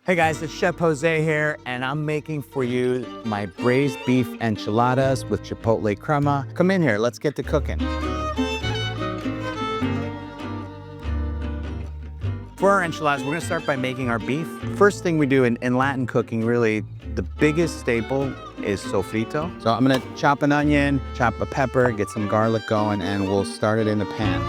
Hey guys, it's Chef Jose here, and I'm making for you my braised beef enchiladas with chipotle crema. Come in here, let's get to cooking. For our enchiladas, we're gonna start by making our beef. First thing we do in Latin cooking, really, the biggest staple is sofrito. So I'm gonna chop an onion, chop a pepper, get some garlic going, and we'll start it in the pan.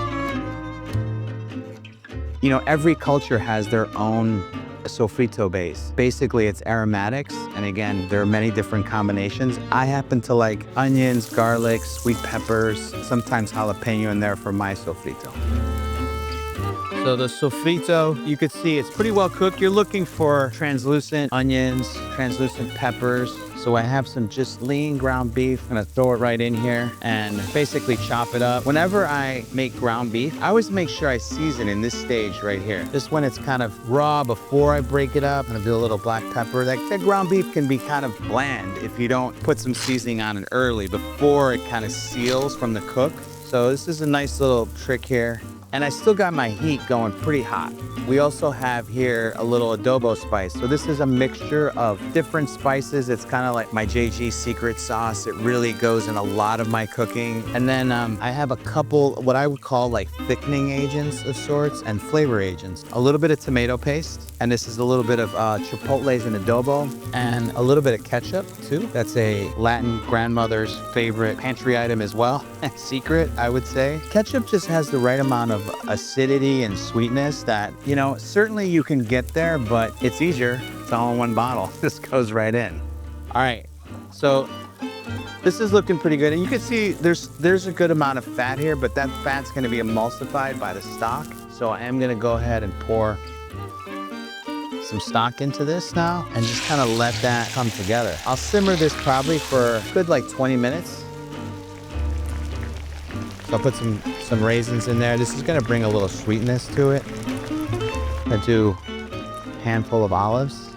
You know, every culture has their own sofrito base. Basically, it's aromatics, and again, there are many different combinations. I happen to like onions, garlic, sweet peppers, sometimes jalapeno in there for my sofrito. So the sofrito, you could see it's pretty well cooked. You're looking for translucent onions, translucent peppers. So I have some just lean ground beef. I'm gonna throw it right in here and basically chop it up. Whenever I make ground beef, I always make sure I season in this stage right here. Just when it's kind of raw before I break it up. I'm gonna do a little black pepper. That ground beef can be kind of bland if you don't put some seasoning on it early before it kind of seals from the cook. So this is a nice little trick here. And I still got my heat going pretty hot. We also have here a little adobo spice. So this is a mixture of different spices. It's kind of like my JG secret sauce. It really goes in a lot of my cooking. And then I have a couple, what I would call like thickening agents of sorts and flavor agents. A little bit of tomato paste. And this is a little bit of chipotles and adobo and a little bit of ketchup too. That's a Latin grandmother's favorite pantry item as well. Secret, I would say. Ketchup just has the right amount of acidity and sweetness that, you know, certainly you can get there, but it's easier. It's all in one bottle. This goes right in. All right, so this is looking pretty good. And you can see there's a good amount of fat here, but that fat's gonna be emulsified by the stock. So I am gonna go ahead and pour some stock into this now and just kind of let that come together. I'll simmer this probably for a good like 20 minutes. So I'll put some raisins in there. This is gonna bring a little sweetness to it. I'm gonna do a handful of olives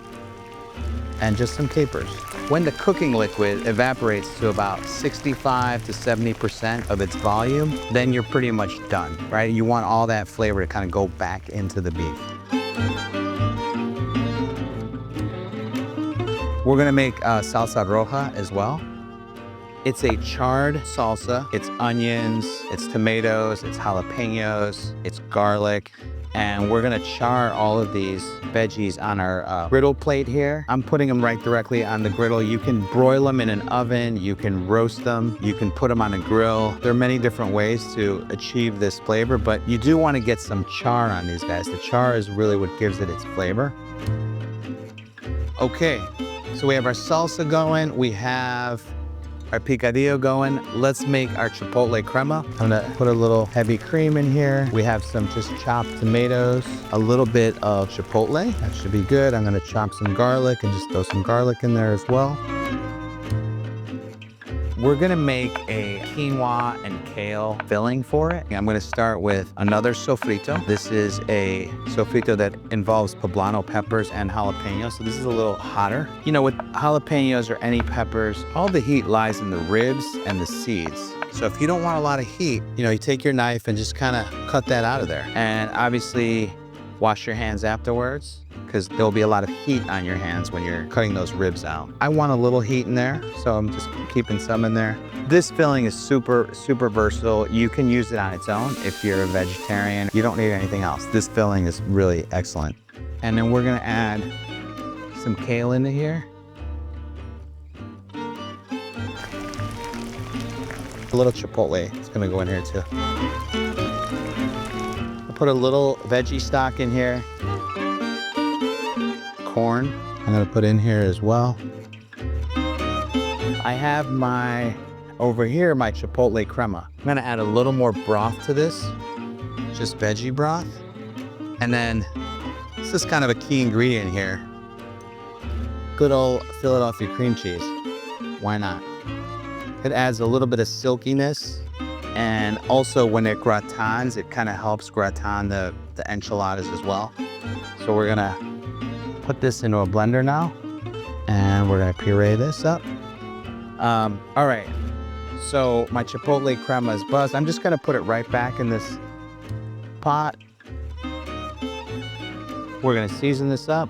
and just some capers. When the cooking liquid evaporates to about 65 to 70% of its volume, then you're pretty much done, right? You want all that flavor to kind of go back into the beef. We're gonna make salsa roja as well. It's a charred salsa. It's onions, it's tomatoes, it's jalapenos, it's garlic, and we're gonna char all of these veggies on our griddle plate here. I'm putting them right directly on the griddle. You can broil them in an oven, you can roast them, you can put them on a grill. There are many different ways to achieve this flavor, but you do wanna get some char on these guys. The char is really what gives it its flavor. Okay, so we have our salsa going, we have our picadillo going. Let's make our chipotle crema. I'm gonna put a little heavy cream in here. We have some just chopped tomatoes, a little bit of chipotle. That should be good. I'm gonna chop some garlic and just throw some garlic in there as well. We're gonna make a quinoa and kale filling for it. I'm gonna start with another sofrito. This is a sofrito that involves poblano peppers and jalapenos, so this is a little hotter. You know, with jalapenos or any peppers, all the heat lies in the ribs and the seeds. So if you don't want a lot of heat, you know, you take your knife and just kind of cut that out of there. And obviously, wash your hands afterwards, because there'll be a lot of heat on your hands when you're cutting those ribs out. I want a little heat in there, so I'm just keeping some in there. This filling is super versatile. You can use it on its own if you're a vegetarian. You don't need anything else. This filling is really excellent. And then we're gonna add some kale into here. A little chipotle is gonna go in here too. Put a little veggie stock in here. Corn, I'm gonna put in here as well. I have over here, my chipotle crema. I'm gonna add a little more broth to this, just veggie broth. And then, this is kind of a key ingredient here. Good old Philadelphia cream cheese. Why not? It adds a little bit of silkiness. And also when it gratins, it kind of helps gratin the enchiladas as well. So we're gonna put this into a blender now and we're gonna puree this up. All right, so my chipotle crema is buzzed. I'm just gonna put it right back in this pot. We're gonna season this up.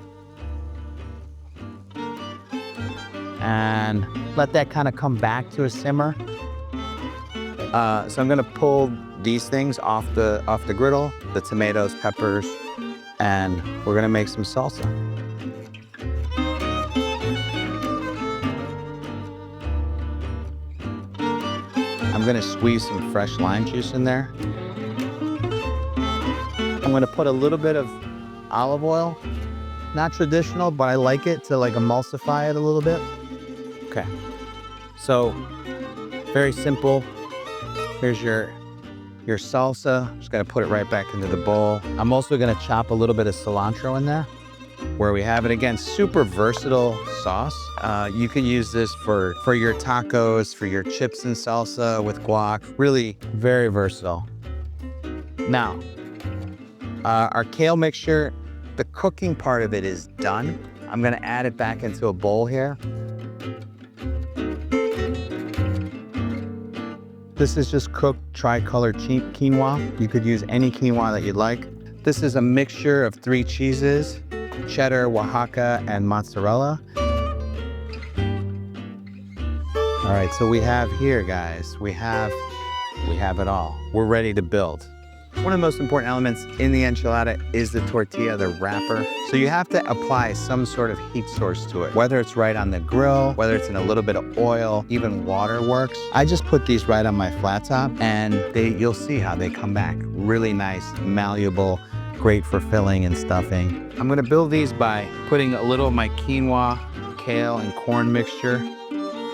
and let that kind of come back to a simmer. So I'm gonna pull these things off the griddle, the tomatoes, peppers, and we're gonna make some salsa. I'm gonna squeeze some fresh lime juice in there. I'm gonna put a little bit of olive oil. Not traditional, but I like it to like emulsify it a little bit. Okay, so very simple. Here's your salsa. Just gonna put it right back into the bowl. I'm also gonna chop a little bit of cilantro in there. Where we have it again, super versatile sauce. You can use this for your tacos, for your chips and salsa with guac. Really very versatile. Now, our kale mixture, the cooking part of it is done. I'm gonna add it back into a bowl here. This is just cooked tricolor quinoa. You could use any quinoa that you'd like. This is a mixture of 3 cheeses, cheddar, Oaxaca, and mozzarella. All right, so we have here, guys, we have it all. We're ready to build. One of the most important elements in the enchilada is the tortilla, the wrapper. So you have to apply some sort of heat source to it, whether it's right on the grill, whether it's in a little bit of oil, even water works. I just put these right on my flat top, and you'll see how they come back. Really nice, malleable, great for filling and stuffing. I'm gonna build these by putting a little of my quinoa, kale, and corn mixture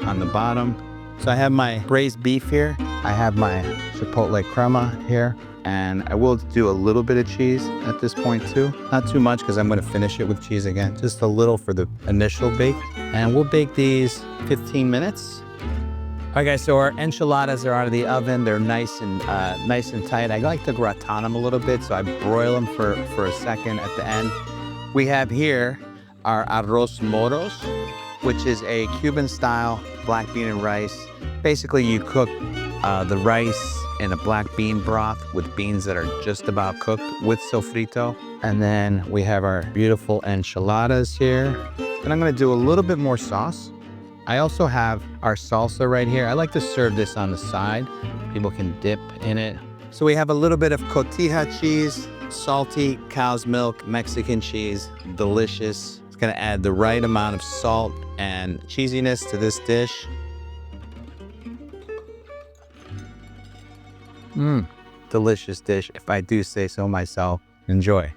on the bottom. So I have my braised beef here. I have my chipotle crema here. And I will do a little bit of cheese at this point too. Not too much because I'm gonna finish it with cheese again. Just a little for the initial bake. And we'll bake these 15 minutes. All right guys, so our enchiladas are out of the oven. They're nice and tight. I like to gratin them a little bit, so I broil them for a second at the end. We have here our Arroz Moros, which is a Cuban-style black bean and rice. Basically, you cook the rice in a black bean broth with beans that are just about cooked with sofrito. And then we have our beautiful enchiladas here. And I'm gonna do a little bit more sauce. I also have our salsa right here. I like to serve this on the side. People can dip in it. So we have a little bit of cotija cheese, salty cow's milk, Mexican cheese, delicious. It's gonna add the right amount of salt and cheesiness to this dish. Delicious dish, if I do say so myself. Enjoy.